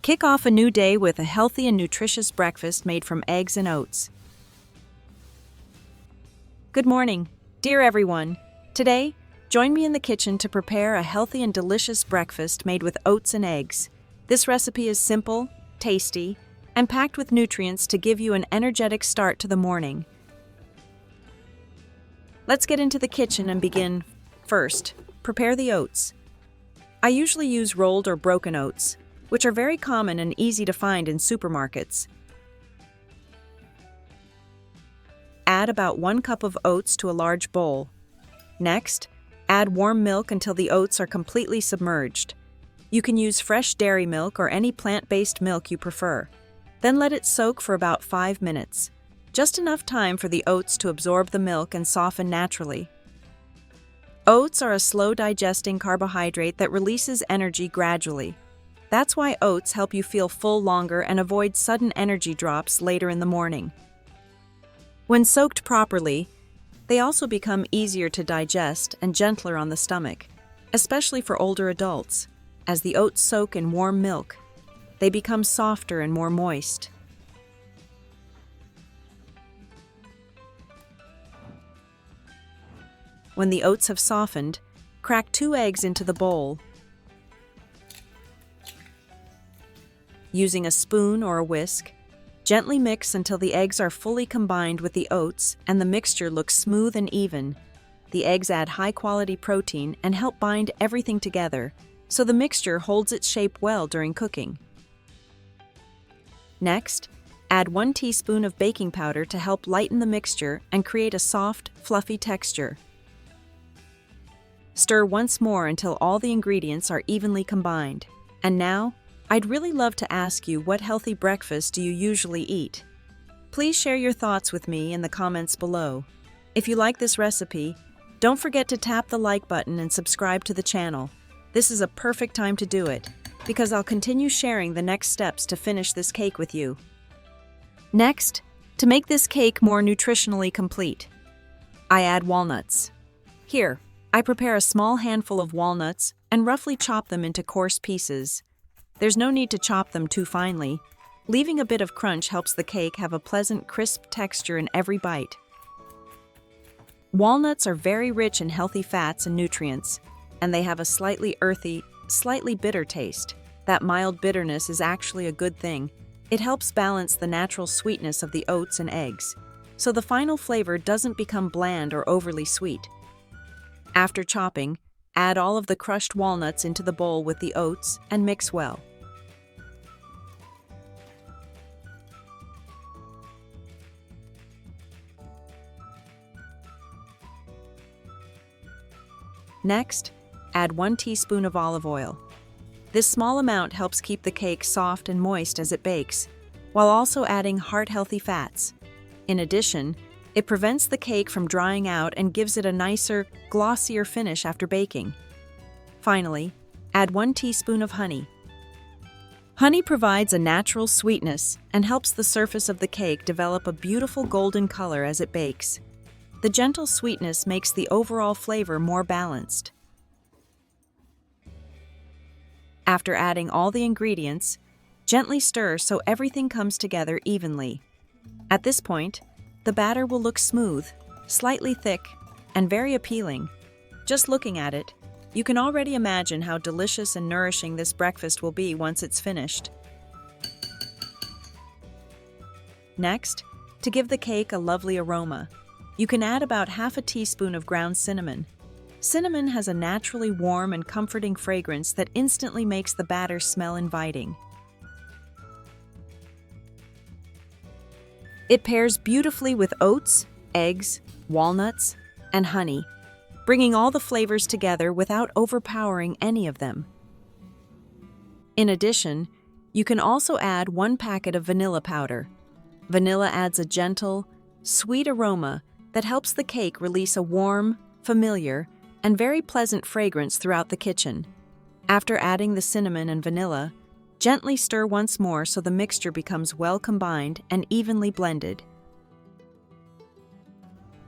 Kick off a new day with a healthy and nutritious breakfast made from eggs and oats. Good morning, dear everyone. Today, join me in the kitchen to prepare a healthy and delicious breakfast made with oats and eggs. This recipe is simple, tasty, and packed with nutrients to give you an energetic start to the morning. Let's get into the kitchen and begin. First, prepare the oats. I usually use rolled or broken oats, which are very common and easy to find in supermarkets. Add about 1 cup of oats to a large bowl. Next, add warm milk until the oats are completely submerged. You can use fresh dairy milk or any plant-based milk you prefer. Then let it soak for about 5 minutes. Just enough time for the oats to absorb the milk and soften naturally. Oats are a slow-digesting carbohydrate that releases energy gradually. That's why oats help you feel full longer and avoid sudden energy drops later in the morning. When soaked properly, they also become easier to digest and gentler on the stomach, especially for older adults. As the oats soak in warm milk, they become softer and more moist. When the oats have softened, crack 2 eggs into the bowl. Using a spoon or a whisk, gently mix until the eggs are fully combined with the oats and the mixture looks smooth and even. The eggs add high-quality protein and help bind everything together, so the mixture holds its shape well during cooking. Next, add 1 teaspoon of baking powder to help lighten the mixture and create a soft, fluffy texture. Stir once more until all the ingredients are evenly combined. And now, I'd really love to ask you, what healthy breakfast do you usually eat? Please share your thoughts with me in the comments below. If you like this recipe, don't forget to tap the like button and subscribe to the channel. This is a perfect time to do it, because I'll continue sharing the next steps to finish this cake with you. Next, to make this cake more nutritionally complete, I add walnuts. Here, I prepare a small handful of walnuts and roughly chop them into coarse pieces. There's no need to chop them too finely. Leaving a bit of crunch helps the cake have a pleasant, crisp texture in every bite. Walnuts are very rich in healthy fats and nutrients, and they have a slightly earthy, slightly bitter taste. That mild bitterness is actually a good thing. It helps balance the natural sweetness of the oats and eggs, so the final flavor doesn't become bland or overly sweet. After chopping, add all of the crushed walnuts into the bowl with the oats and mix well. Next, add 1 teaspoon of olive oil. This small amount helps keep the cake soft and moist as it bakes, while also adding heart-healthy fats. In addition, it prevents the cake from drying out and gives it a nicer, glossier finish after baking. Finally, add 1 teaspoon of honey. Honey provides a natural sweetness and helps the surface of the cake develop a beautiful golden color as it bakes. The gentle sweetness makes the overall flavor more balanced. After adding all the ingredients, gently stir so everything comes together evenly. At this point, the batter will look smooth, slightly thick, and very appealing. Just looking at it, you can already imagine how delicious and nourishing this breakfast will be once it's finished. Next, to give the cake a lovely aroma, you can add about half a teaspoon of ground cinnamon. Cinnamon has a naturally warm and comforting fragrance that instantly makes the batter smell inviting. It pairs beautifully with oats, eggs, walnuts, and honey, bringing all the flavors together without overpowering any of them. In addition, you can also add 1 packet of vanilla powder. Vanilla adds a gentle, sweet aroma that helps the cake release a warm, familiar, and very pleasant fragrance throughout the kitchen. After adding the cinnamon and vanilla, gently stir once more so the mixture becomes well combined and evenly blended.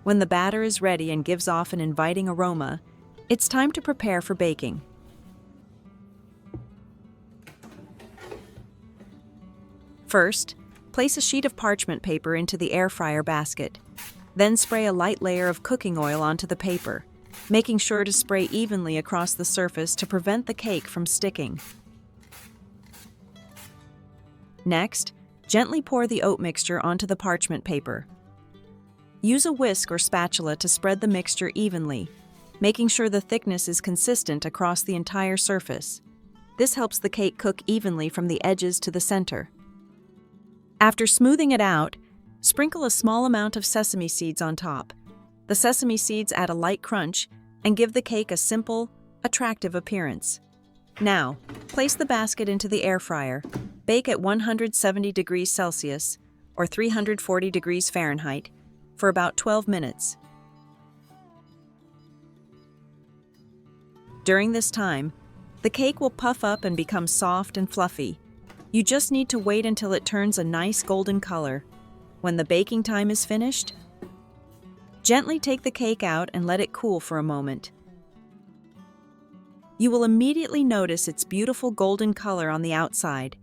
When the batter is ready and gives off an inviting aroma, it's time to prepare for baking. First, place a sheet of parchment paper into the air fryer basket. Then spray a light layer of cooking oil onto the paper, making sure to spray evenly across the surface to prevent the cake from sticking. Next, gently pour the oat mixture onto the parchment paper. Use a whisk or spatula to spread the mixture evenly, making sure the thickness is consistent across the entire surface. This helps the cake cook evenly from the edges to the center. After smoothing it out, sprinkle a small amount of sesame seeds on top. The sesame seeds add a light crunch and give the cake a simple, attractive appearance. Now, place the basket into the air fryer. Bake at 170 degrees Celsius or 340 degrees Fahrenheit for about 12 minutes. During this time, the cake will puff up and become soft and fluffy. You just need to wait until it turns a nice golden color. When the baking time is finished, gently take the cake out and let it cool for a moment. You will immediately notice its beautiful golden color on the outside.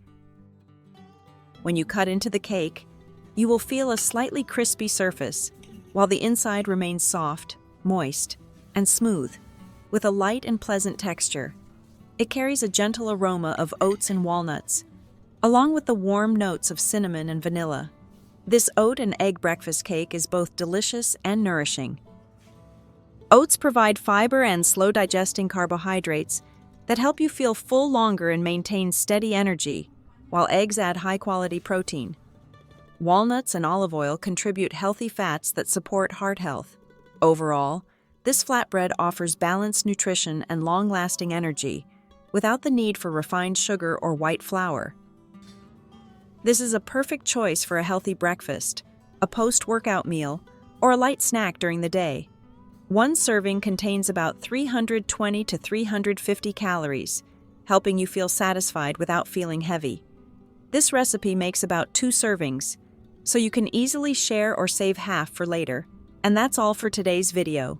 When you cut into the cake, you will feel a slightly crispy surface, while the inside remains soft, moist, and smooth, with a light and pleasant texture. It carries a gentle aroma of oats and walnuts, along with the warm notes of cinnamon and vanilla. This oat and egg breakfast cake is both delicious and nourishing. Oats provide fiber and slow-digesting carbohydrates that help you feel full longer and maintain steady energy, while eggs add high-quality protein. Walnuts and olive oil contribute healthy fats that support heart health. Overall, this flatbread offers balanced nutrition and long-lasting energy, without the need for refined sugar or white flour. This is a perfect choice for a healthy breakfast, a post-workout meal, or a light snack during the day. One serving contains about 320 to 350 calories, helping you feel satisfied without feeling heavy. This recipe makes about 2 servings, so you can easily share or save half for later. And that's all for today's video.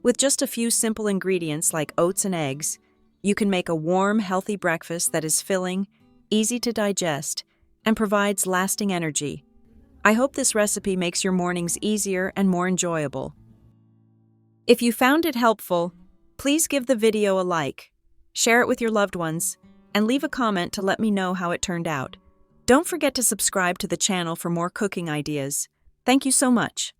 With just a few simple ingredients like oats and eggs, you can make a warm, healthy breakfast that is filling, easy to digest, and provides lasting energy. I hope this recipe makes your mornings easier and more enjoyable. If you found it helpful, please give the video a like, share it with your loved ones, and leave a comment to let me know how it turned out. Don't forget to subscribe to the channel for more cooking ideas. Thank you so much.